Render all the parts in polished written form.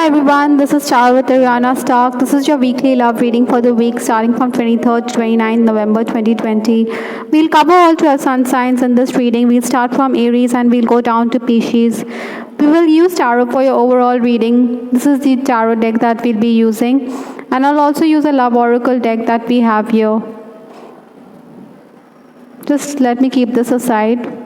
Hi everyone, this is Char with Ariana Stark. This is your weekly love reading for the week starting from 23rd to 29th November 2020. We'll cover all 12 sun signs in this reading. We'll start from Aries and we'll go down to Pisces. We will use tarot for your overall reading. This is the tarot deck that we'll be using. And I'll also use a love oracle deck that we have here. Just let me keep this aside.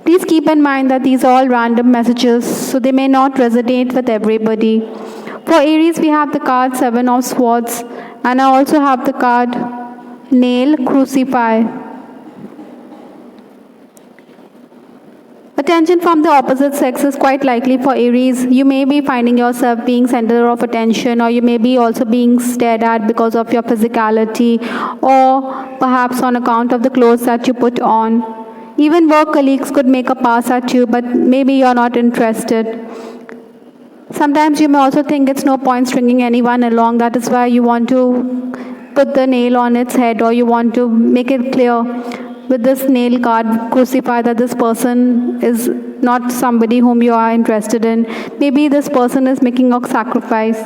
Please keep in mind that these are all random messages, so they may not resonate with everybody. For Aries, we have the card Seven of Swords, and I also have the card Nail, Crucify. Attention from the opposite sex is quite likely for Aries. You may be finding yourself being center of attention, or you may be also being stared at because of your physicality, or perhaps on account of the clothes that you put on. Even work colleagues could make a pass at you, but maybe you're not interested. Sometimes you may also think it's no point stringing anyone along. That is why you want to put the nail on its head, or you want to make it clear with this nail card, Crucify, that this person is not somebody whom you are interested in. Maybe this person is making a sacrifice.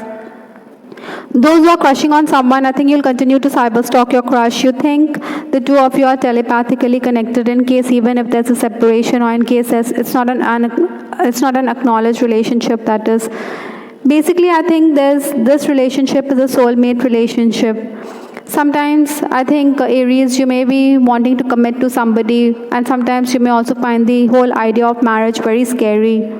Those who are crushing on someone, I think you'll continue to cyberstalk your crush. You think the two of you are telepathically connected in case even if there's a separation, or in case it's not an acknowledged relationship, that is. Basically, I think this relationship is a soulmate relationship. Sometimes, I think, Aries, you may be wanting to commit to somebody, and sometimes you may also find the whole idea of marriage very scary.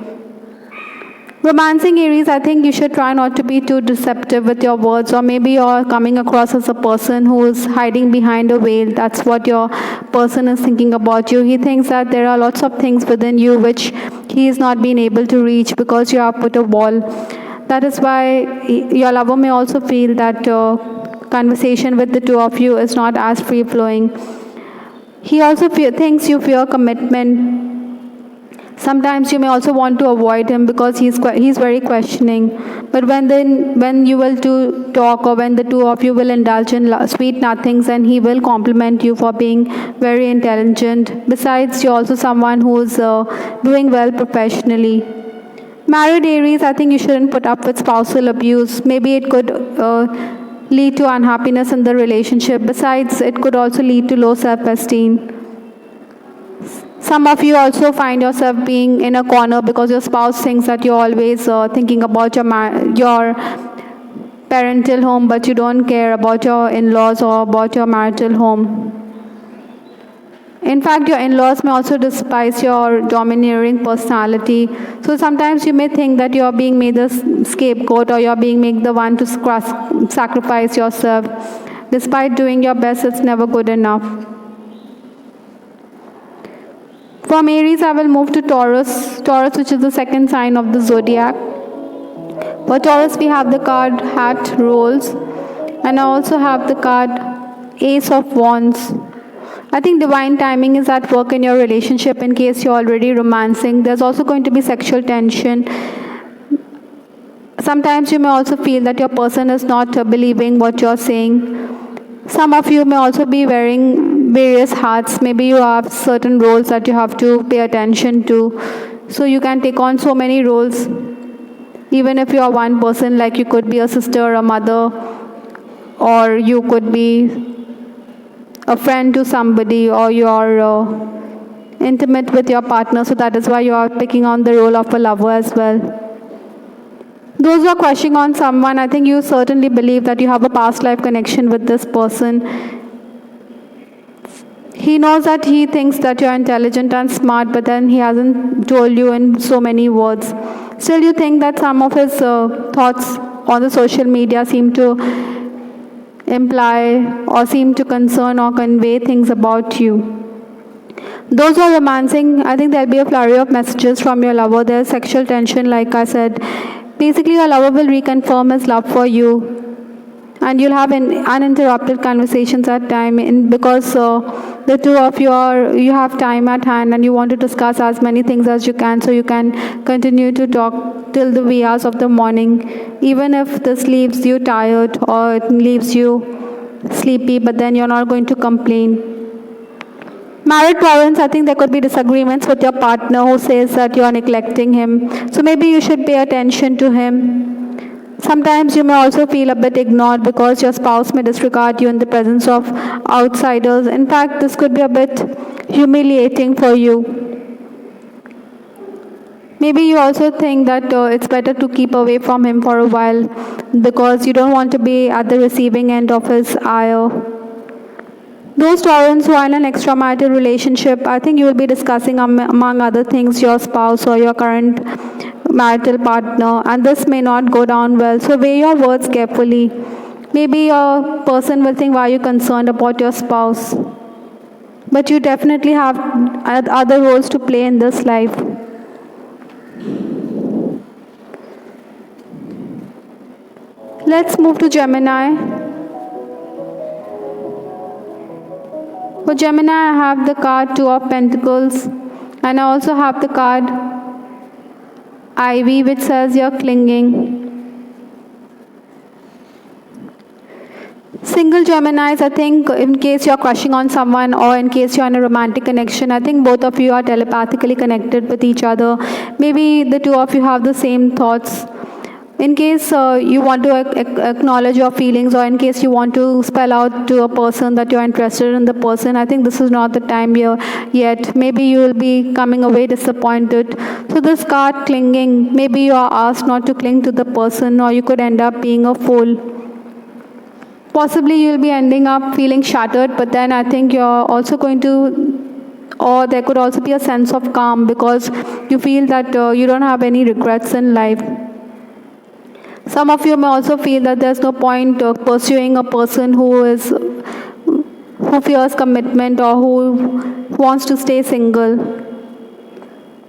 Romancing Aries, I think you should try not to be too deceptive with your words, or maybe you're coming across as a person who is hiding behind a veil. That's what your person is thinking about you. He thinks that there are lots of things within you which he is not being able to reach because you have put a wall. That is why your lover may also feel that conversation with the two of you is not as free-flowing. He also thinks you fear commitment. Sometimes you may also want to avoid him because he's very questioning. But when you will talk, or when the two of you will indulge in sweet nothings, and he will compliment you for being very intelligent. Besides, you're also someone who's doing well professionally. Married Aries, I think you shouldn't put up with spousal abuse. Maybe it could lead to unhappiness in the relationship. Besides, it could also lead to low self-esteem. Some of you also find yourself being in a corner because your spouse thinks that you're always thinking about your parental home, but you don't care about your in-laws or about your marital home. In fact, your in-laws may also despise your domineering personality. So sometimes you may think that you're being made the scapegoat, or you're being made the one to sacrifice yourself. Despite doing your best, it's never good enough. From Aries, I will move to Taurus. Taurus, which is the second sign of the zodiac. For Taurus, we have the card Hat Rolls, and I also have the card Ace of Wands. I think divine timing is at work in your relationship in case you're already romancing. There's also going to be sexual tension. Sometimes you may also feel that your person is not believing what you're saying. Some of you may also be wearing various hats. Maybe you have certain roles that you have to pay attention to. So you can take on so many roles. Even if you are one person, like you could be a sister, a mother, or you could be a friend to somebody, or you are intimate with your partner. So that is why you are picking on the role of a lover as well. Those who are crushing on someone, I think you certainly believe that you have a past life connection with this person. He knows that he thinks that you're intelligent and smart, but then he hasn't told you in so many words. Still, you think that some of his thoughts on the social media seem to imply or seem to concern or convey things about you. Those who are romancing, I think there'll be a flurry of messages from your lover. There's sexual tension, like I said. Basically, your lover will reconfirm his love for you, and you'll have uninterrupted conversations at time, because the two of you have time at hand, and you want to discuss as many things as you can, so you can continue to talk till the wee hours of the morning, even if this leaves you tired or it leaves you sleepy, but then you're not going to complain. Married parents, I think there could be disagreements with your partner who says that you are neglecting him. So maybe you should pay attention to him. Sometimes you may also feel a bit ignored because your spouse may disregard you in the presence of outsiders. In fact, this could be a bit humiliating for you. Maybe you also think that it's better to keep away from him for a while because you don't want to be at the receiving end of his ire. Those Taurans who are in an extramarital relationship, I think you will be discussing among other things your spouse or your current marital partner, and this may not go down well. So weigh your words carefully. Maybe your person will think, why are you concerned about your spouse? But you definitely have other roles to play in this life. Let's move to Gemini. For Gemini, I have the card Two of Pentacles, and I also have the card Ivy, which says you're clinging. Single Geminis, I think in case you're crushing on someone or in case you're in a romantic connection, I think both of you are telepathically connected with each other. Maybe the two of you have the same thoughts. In case you want to acknowledge your feelings, or in case you want to spell out to a person that you're interested in the person, I think this is not the time yet. Maybe you will be coming away disappointed. So this card clinging, maybe you are asked not to cling to the person, or you could end up being a fool. Possibly you'll be ending up feeling shattered, but then I think you're also going to, or there could also be a sense of calm because you feel that you don't have any regrets in life. Some of you may also feel that there's no point pursuing a person who fears commitment or who wants to stay single.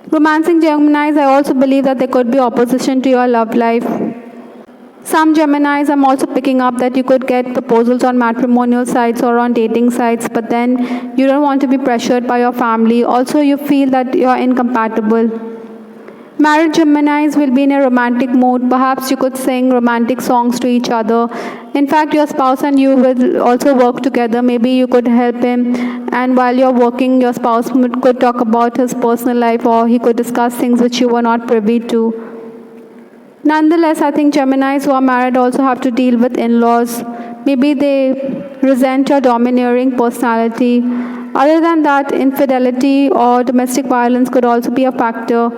Romancing Geminis, I also believe that there could be opposition to your love life. Some Geminis, I'm also picking up that you could get proposals on matrimonial sites or on dating sites, but then you don't want to be pressured by your family. Also, you feel that you're incompatible. Married Geminis will be in a romantic mood. Perhaps you could sing romantic songs to each other. In fact, your spouse and you will also work together. Maybe you could help him, and while you're working, your spouse could talk about his personal life, or he could discuss things which you were not privy to. Nonetheless, I think Geminis who are married also have to deal with in-laws. Maybe they resent your domineering personality. Other than that, infidelity or domestic violence could also be a factor.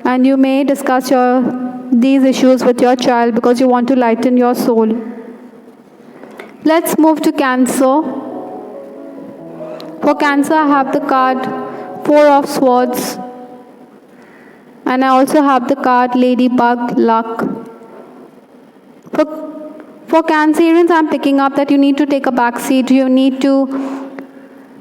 And you may discuss these issues with your child because you want to lighten your soul. Let's move to Cancer. For Cancer, I have the card Four of Swords. And I also have the card Ladybug, Luck. For Cancerians, I'm picking up that you need to take a back seat. You need to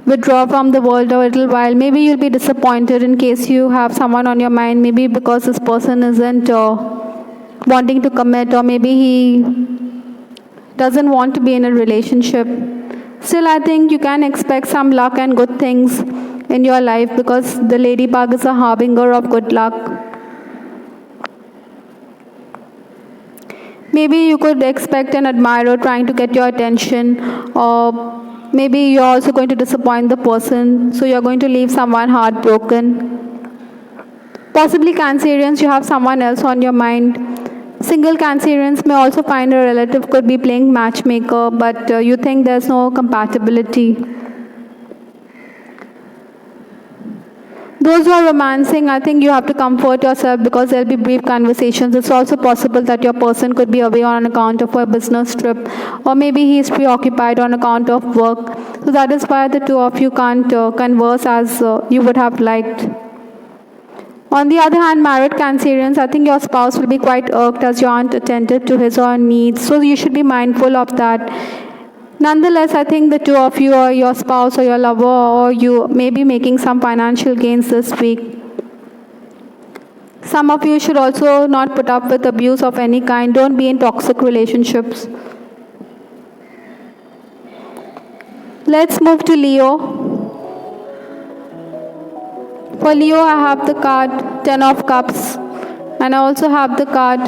withdraw from the world a little while. Maybe you'll be disappointed in case you have someone on your mind, maybe because this person isn't wanting to commit, or maybe he doesn't want to be in a relationship. Still, I think you can expect some luck and good things in your life because the ladybug is a harbinger of good luck. Maybe you could expect an admirer trying to get your attention, or maybe you're also going to disappoint the person, so you're going to leave someone heartbroken. Possibly Cancerians, you have someone else on your mind. Single Cancerians may also find a relative could be playing matchmaker, but you think there's no compatibility. Those who are romancing, I think you have to comfort yourself because there'll be brief conversations. It's also possible that your person could be away on account of a business trip, or maybe he's preoccupied on account of work. So that is why the two of you can't converse as you would have liked. On the other hand, married Cancerians, I think your spouse will be quite irked as you aren't attentive to his or her needs. So you should be mindful of that. Nonetheless, I think the two of you, or your spouse or your lover, or you may be making some financial gains this week. Some of you should also not put up with abuse of any kind. Don't be in toxic relationships. Let's move to Leo. For Leo, I have the card Ten of Cups, and I also have the card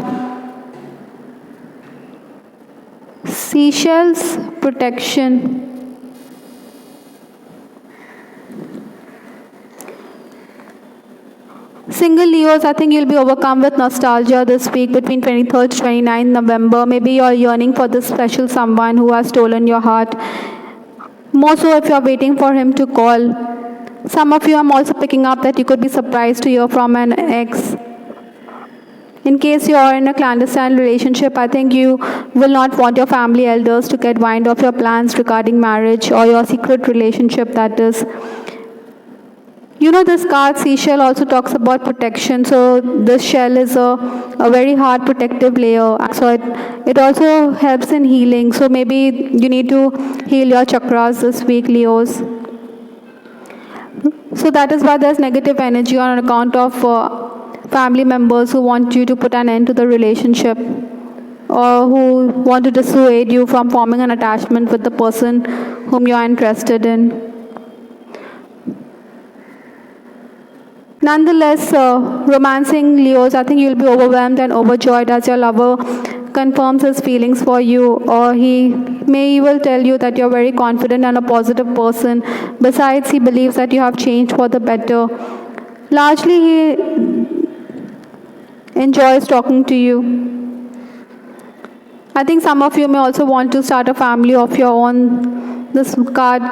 Seashells, Protection. Single Leos, I think you'll be overcome with nostalgia this week between 23rd to 29th November. Maybe you're yearning for this special someone who has stolen your heart. More so if you're waiting for him to call. Some of you, I'm also picking up that you could be surprised to hear from an ex. In case you are in a clandestine relationship, I think you will not want your family elders to get wind of your plans regarding marriage or your secret relationship, that is. You know, this card seashell also talks about protection. So this shell is a very hard protective layer. So it also helps in healing. So maybe you need to heal your chakras this week, Leos. So that is why there's negative energy on account of family members who want you to put an end to the relationship or who want to dissuade you from forming an attachment with the person whom you are interested in. Nonetheless, romancing Leos, I think you'll be overwhelmed and overjoyed as your lover confirms his feelings for you, or he will tell you that you're very confident and a positive person. Besides, he believes that you have changed for the better. Largely, he enjoys talking to you. I think some of you may also want to start a family of your own. This card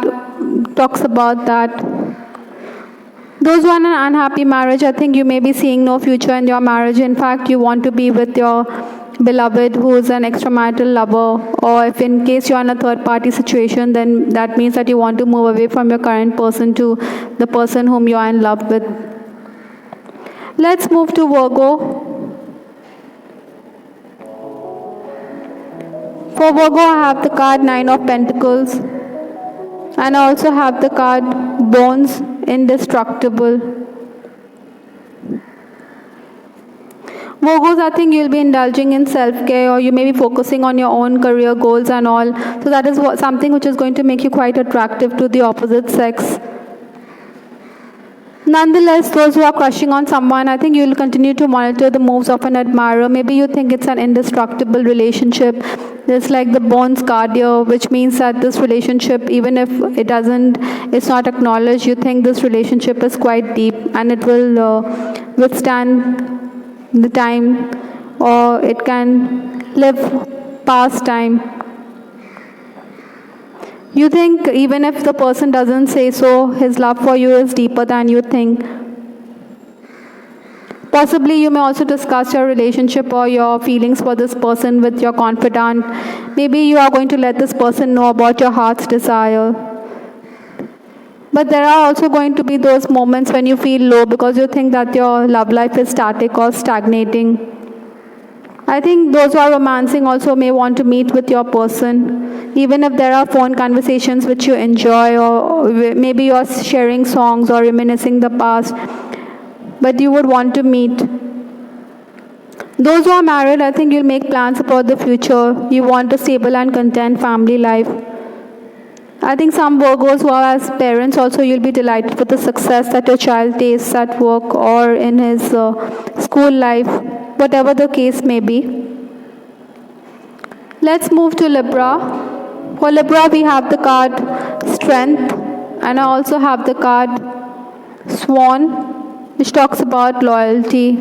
talks about that. Those who are in an unhappy marriage, I think you may be seeing no future in your marriage. In fact, you want to be with your beloved who is an extramarital lover, or if in case you are in a third-party situation, then that means that you want to move away from your current person to the person whom you are in love with. Let's move to Virgo. For Virgo, I have the card 9 of Pentacles, and I also have the card Bones, Indestructible. Virgos, I think you'll be indulging in self-care, or you may be focusing on your own career goals and all. So that is something which is going to make you quite attractive to the opposite sex. Nonetheless, those who are crushing on someone, I think you'll continue to monitor the moves of an admirer. Maybe you think it's an indestructible relationship. There's like the Bones card here, which means that this relationship, even if it's not acknowledged, you think this relationship is quite deep and it will withstand the time, or it can live past time. You think even if the person doesn't say so, his love for you is deeper than you think. Possibly you may also discuss your relationship or your feelings for this person with your confidant. Maybe you are going to let this person know about your heart's desire. But there are also going to be those moments when you feel low because you think that your love life is static or stagnating. I think those who are romancing also may want to meet with your person, even if there are phone conversations which you enjoy, or maybe you're sharing songs or reminiscing the past, but you would want to meet. Those who are married, I think you'll make plans about the future. You want a stable and content family life. I think some Virgos who are as parents also, you'll be delighted with the success that your child tastes at work or in his school life, whatever the case may be. Let's move to Libra. For Libra, we have the card Strength, and I also have the card Swan, which talks about loyalty.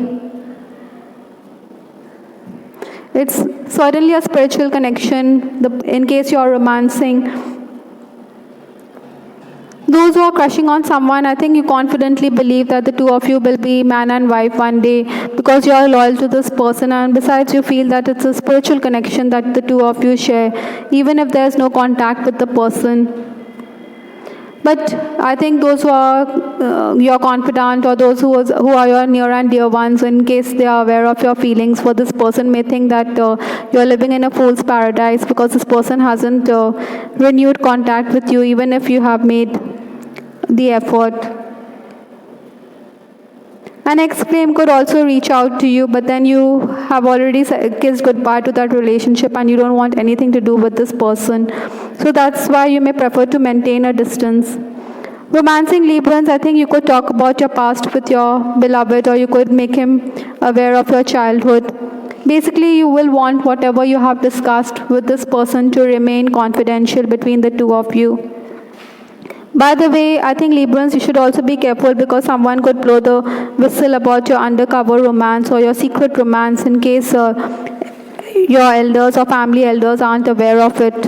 It's certainly a spiritual connection, in case you're romancing. Those who are crushing on someone, I think you confidently believe that the two of you will be man and wife one day because you are loyal to this person, and besides you feel that it's a spiritual connection that the two of you share, even if there's no contact with the person. But I think those who are your confidant, or those who are your near and dear ones, in case they are aware of your feelings for this person, may think that you're living in a fool's paradise because this person hasn't renewed contact with you, even if you have made the effort. An ex-flame could also reach out to you, but then you have already kissed goodbye to that relationship and you don't want anything to do with this person. So that's why you may prefer to maintain a distance. Romancing Librans, I think you could talk about your past with your beloved, or you could make him aware of your childhood. Basically, you will want whatever you have discussed with this person to remain confidential between the two of you. By the way, I think Librans, you should also be careful because someone could blow the whistle about your undercover romance or your secret romance in case your elders or family elders aren't aware of it.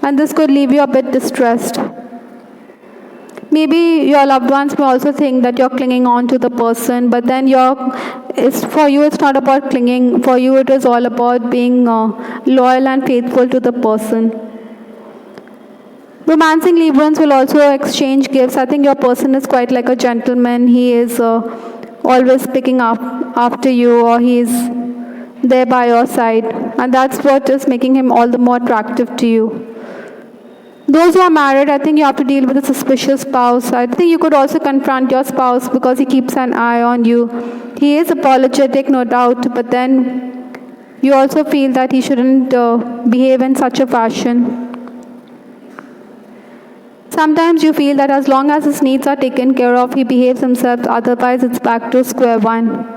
And this could leave you a bit distressed. Maybe your loved ones may also think that you're clinging on to the person, but then for you it's not about clinging. For you it is all about being loyal and faithful to the person. Romancing Librans will also exchange gifts. I think your person is quite like a gentleman. He is always picking up after you, or he is there by your side. And that's what is making him all the more attractive to you. Those who are married, I think you have to deal with a suspicious spouse. I think you could also confront your spouse because he keeps an eye on you. He is apologetic, no doubt, but then you also feel that he shouldn't behave in such a fashion. Sometimes you feel that as long as his needs are taken care of, he behaves himself, otherwise it's back to square one.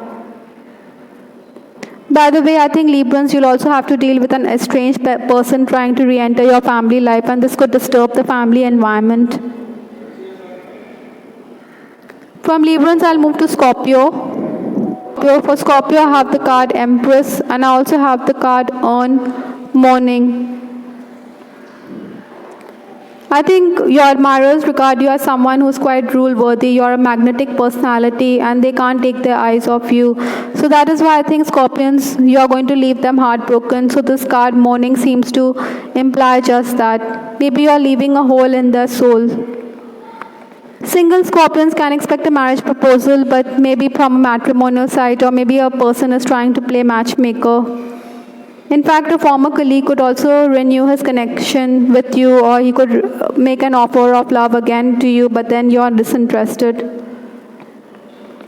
By the way, I think Librans, you'll also have to deal with an estranged person trying to re-enter your family life, and this could disturb the family environment. From Librans, I'll move to Scorpio. For Scorpio, I have the card Empress, and I also have the card Urn, Mourning. I think your admirers regard you as someone who's quite rule-worthy. You're a magnetic personality and they can't take their eyes off you. So that is why I think Scorpions, you're going to leave them heartbroken. So this card Mourning seems to imply just that. Maybe you're leaving a hole in their soul. Single Scorpions can expect a marriage proposal, but maybe from a matrimonial site, or maybe a person is trying to play matchmaker. In fact, a former colleague could also renew his connection with you, or he could make an offer of love again to you, but then you're disinterested.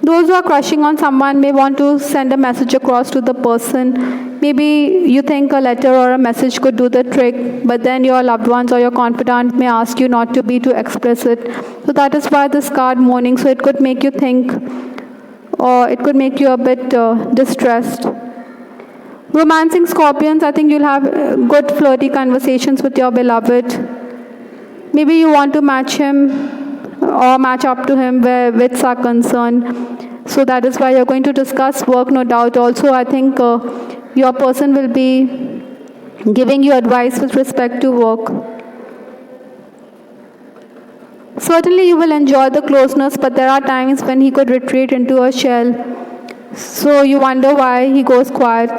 Those who are crushing on someone may want to send a message across to the person. Maybe you think a letter or a message could do the trick, but then your loved ones or your confidant may ask you not to be too explicit. So that is why this card Mourning, so it could make you think, or it could make you a bit distressed. Romancing Scorpions, I think you'll have good flirty conversations with your beloved. Maybe you want to match him or match up to him where wits are concerned. So that is why you're going to discuss work, no doubt. Also, I think your person will be giving you advice with respect to work. Certainly you will enjoy the closeness, but there are times when he could retreat into a shell. So you wonder why he goes quiet.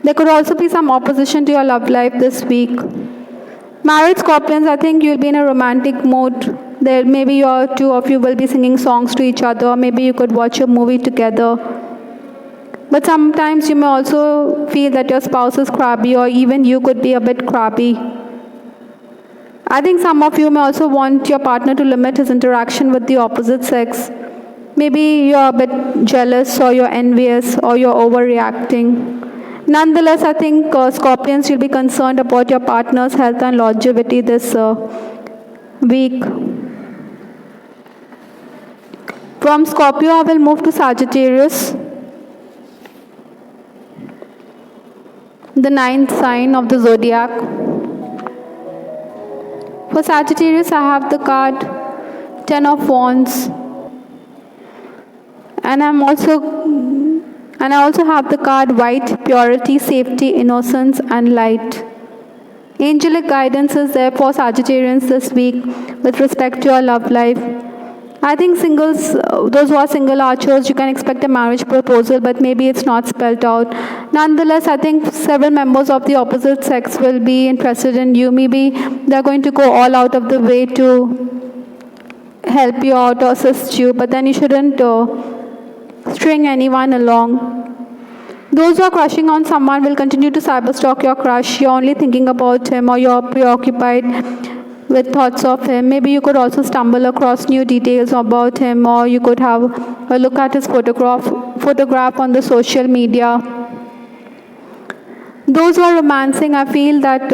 There could also be some opposition to your love life this week. Married Scorpions, I think you'll be in a romantic mood. There maybe two of you will be singing songs to each other, or maybe you could watch a movie together. But sometimes you may also feel that your spouse is crabby, or even you could be a bit crabby. I think some of you may also want your partner to limit his interaction with the opposite sex. Maybe you're a bit jealous, or you're envious, or you're overreacting. Nonetheless, I think Scorpions, you'll be concerned about your partner's health and longevity this week. From Scorpio, I will move to Sagittarius, the 9th sign of the zodiac. For Sagittarius, I have the card 10 of Wands. And I also have the card White, Purity, Safety, Innocence, and Light. Angelic guidance is there for Sagittarians this week with respect to your love life. I think singles, those who are single archers, you can expect a marriage proposal, but maybe it's not spelled out. Nonetheless, I think several members of the opposite sex will be interested in you. Maybe they're going to go all out of the way to help you out or assist you, but then you shouldn't string anyone along. Those who are crushing on someone will continue to cyberstalk your crush. You're only thinking about him, or you're preoccupied with thoughts of him. Maybe you could also stumble across new details about him, or you could have a look at his photograph on the social media. Those who are romancing, I feel that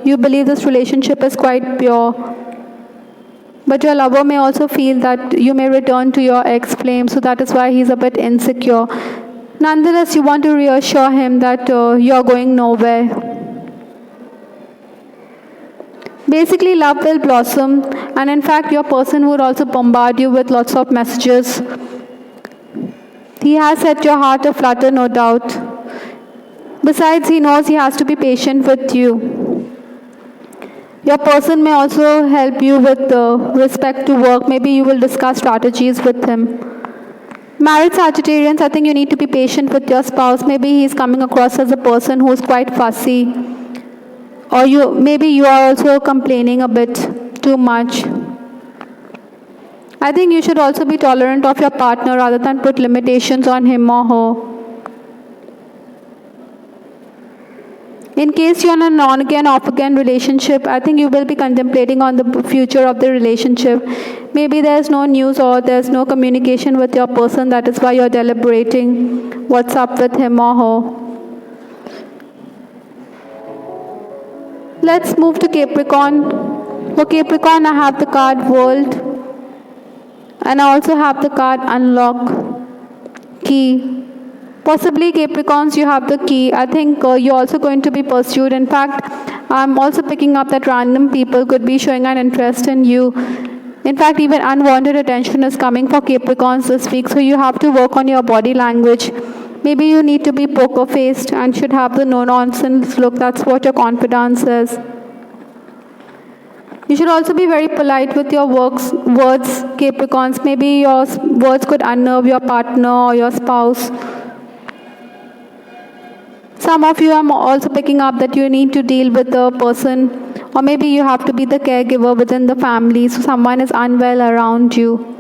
you believe this relationship is quite pure. But your lover may also feel that you may return to your ex-flame, so that is why he's a bit insecure. Nonetheless, you want to reassure him that you're going nowhere. Basically, love will blossom. And in fact, your person would also bombard you with lots of messages. He has set your heart aflutter, no doubt. Besides, he knows he has to be patient with you. Your person may also help you with respect to work. Maybe you will discuss strategies with him. Married Sagittarians, I think you need to be patient with your spouse. Maybe he's coming across as a person who's quite fussy. Or maybe you are also complaining a bit too much. I think you should also be tolerant of your partner rather than put limitations on him or her. In case you're in an on-again, off-again relationship, I think you will be contemplating on the future of the relationship. Maybe there's no news or there's no communication with your person. That is why you're deliberating what's up with him or her. Let's move to Capricorn. For Capricorn, I have the card World. And I also have the card Unlock, Key. Possibly Capricorns, you have the key. I think you're also going to be pursued. In fact, I'm also picking up that random people could be showing an interest in you. In fact, even unwanted attention is coming for Capricorns this week. So you have to work on your body language. Maybe you need to be poker-faced and should have the no-nonsense look. That's what your confidence is. You should also be very polite with your words, Capricorns. Maybe your words could unnerve your partner or your spouse. Some of you are also picking up that you need to deal with a person, or maybe you have to be the caregiver within the family, so someone is unwell around you.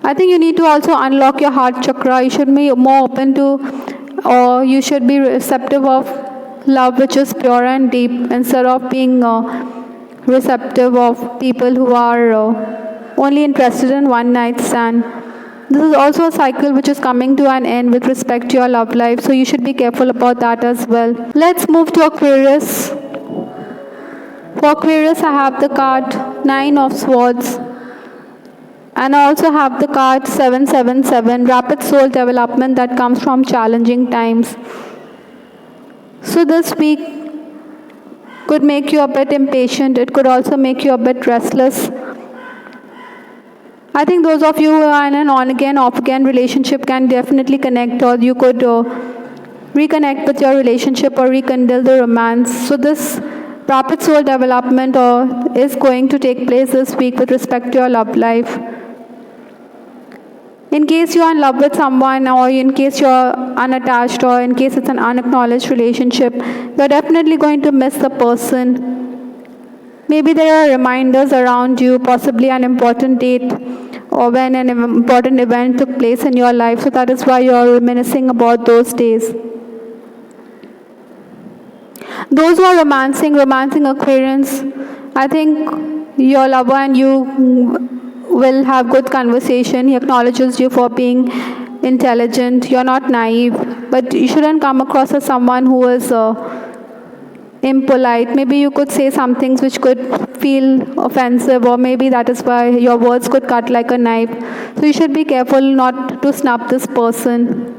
I think you need to also unlock your heart chakra. You should be more open to, or you should be receptive of love which is pure and deep, instead of being receptive of people who are only interested in one night stand. This is also a cycle which is coming to an end with respect to your love life, so you should be careful about that as well. Let's move to Aquarius. For Aquarius, I have the card 9 of Swords. And I also have the card 777, rapid soul development that comes from challenging times. So this week could make you a bit impatient. It could also make you a bit restless. I think those of you who are in an on-again, off-again relationship can definitely connect, or you could reconnect with your relationship or rekindle the romance. So this rapid soul development is going to take place this week with respect to your love life. In case you are in love with someone, or in case you are unattached, or in case it's an unacknowledged relationship, you're definitely going to miss the person. Maybe there are reminders around you, possibly an important date, or when an important event took place in your life. So that is why you're reminiscing about those days. Those who are romancing Aquarians, I think your lover and you will have good conversation. He acknowledges you for being intelligent. You're not naive, but you shouldn't come across as someone who is impolite. Maybe you could say some things which could feel offensive, or maybe that is why your words could cut like a knife. So you should be careful not to snub this person.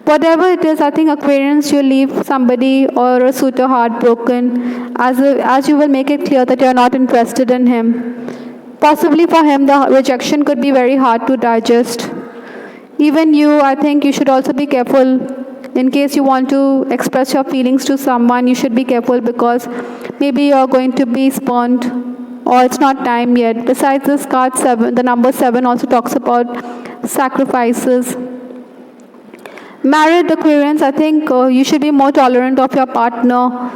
Whatever it is, I think Aquarians, you leave somebody or a suitor heartbroken, as you will make it clear that you're not interested in him. Possibly for him, the rejection could be very hard to digest. Even you, I think you should also be careful. In case you want to express your feelings to someone, you should be careful, because maybe you're going to be spurned, or it's not time yet. Besides this card 7, the number 7 also talks about sacrifices. Married Aquarians, I think you should be more tolerant of your partner.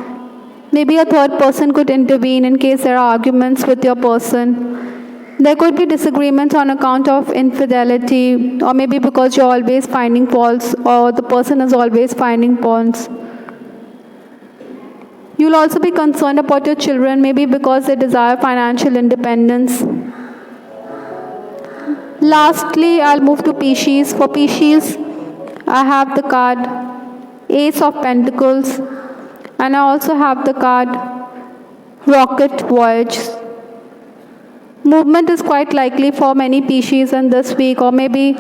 Maybe a third person could intervene in case there are arguments with your person. There could be disagreements on account of infidelity, or maybe because you're always finding faults, or the person is always finding faults. You'll also be concerned about your children, maybe because they desire financial independence. Lastly, I'll move to Pisces. For Pisces, I have the card Ace of Pentacles, and I also have the card Rocket Voyage. Movement is quite likely for many Pisces in this week, or maybe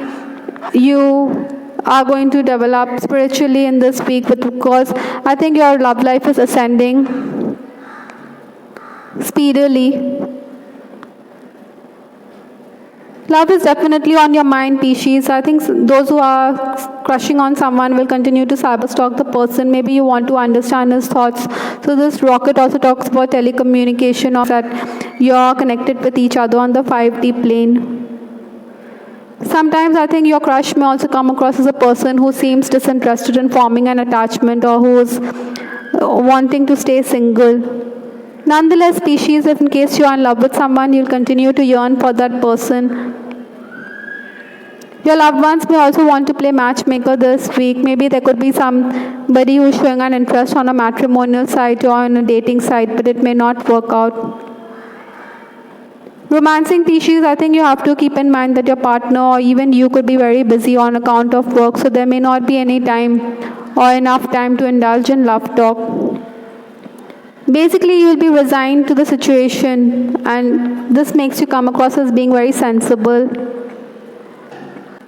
you are going to develop spiritually in this week, because I think your love life is ascending. speedily. Love is definitely on your mind, Pisces. I think those who are crushing on someone will continue to cyberstalk the person. Maybe you want to understand his thoughts. So this rocket also talks about telecommunication, or that you're connected with each other on the 5D plane. Sometimes I think your crush may also come across as a person who seems disinterested in forming an attachment, or who is wanting to stay single. Nonetheless, Pisces, if in case you are in love with someone, you'll continue to yearn for that person. Your loved ones may also want to play matchmaker this week. Maybe there could be somebody who's showing an interest on a matrimonial site or on a dating site, but it may not work out. Romancing Pisces, I think you have to keep in mind that your partner or even you could be very busy on account of work, so there may not be any time or enough time to indulge in love talk. Basically, you will be resigned to the situation, and this makes you come across as being very sensible.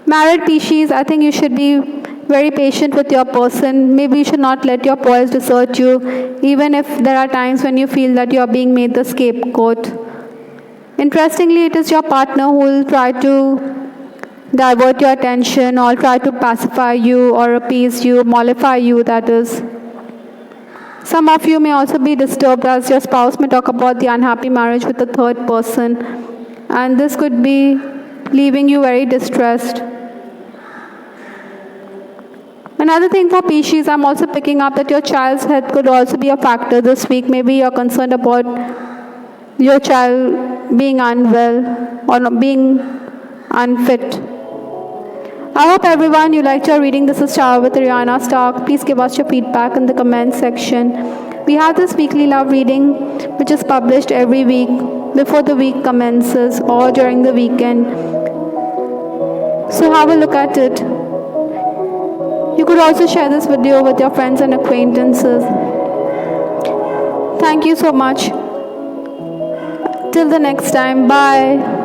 Married Pisces, I think you should be very patient with your person. Maybe you should not let your poise desert you, even if there are times when you feel that you are being made the scapegoat. Interestingly, it is your partner who will try to divert your attention, or try to pacify you or appease you, mollify you, that is. Some of you may also be disturbed, as your spouse may talk about the unhappy marriage with the third person, and this could be leaving you very distressed. Another thing for Pisces, I'm also picking up that your child's health could also be a factor this week. Maybe you're concerned about your child being unwell or not being unfit. I hope everyone you liked your reading. This is Char with Rihanna Stark. Please give us your feedback in the comment section. We have this weekly love reading which is published every week before the week commences or during the weekend. So have a look at it. You could also share this video with your friends and acquaintances. Thank you so much. Till the next time, bye.